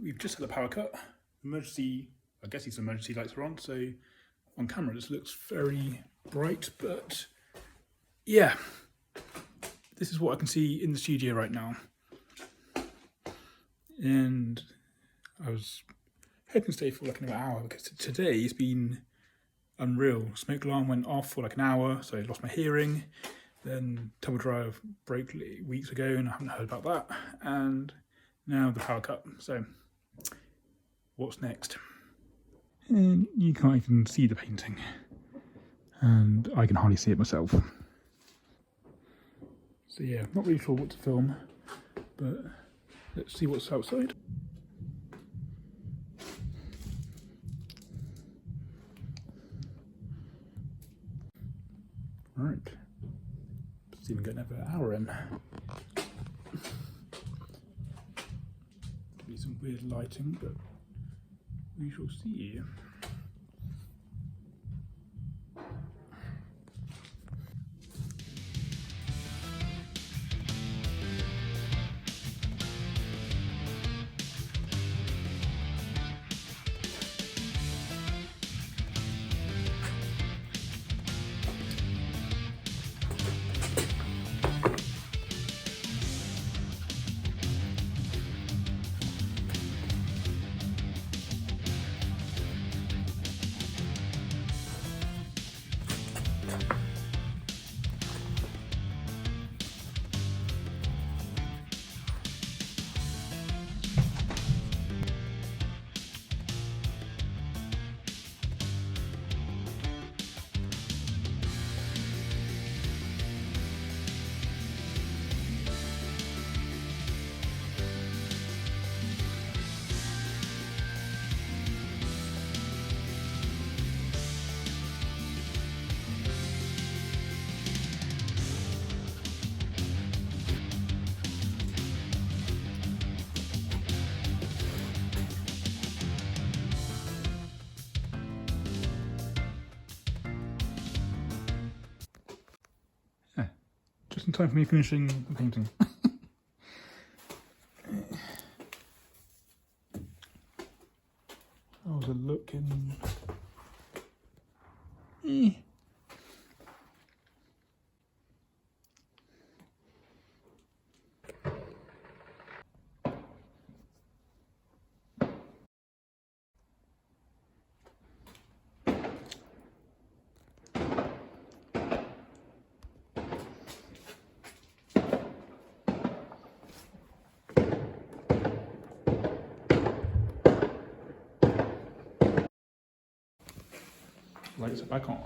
We've just had a power cut. Emergency, I guess these emergency lights are on, so on camera this looks very bright, but yeah, this is what I can see in the studio right now. And I was hoping to stay for like another hour because today has been unreal. Smoke alarm went off for like an hour, so I lost my hearing. Then tumble dryer broke weeks ago and I haven't heard about that. And now the power cut. So what's next? And you can't even see the painting. And I can hardly see it myself. So yeah, not really sure what to film, but let's see what's outside. Right, let's even get another hour in. Could be some weird lighting, but we shall see. Just in time for me finishing the painting. How's it looking? Lights are back on.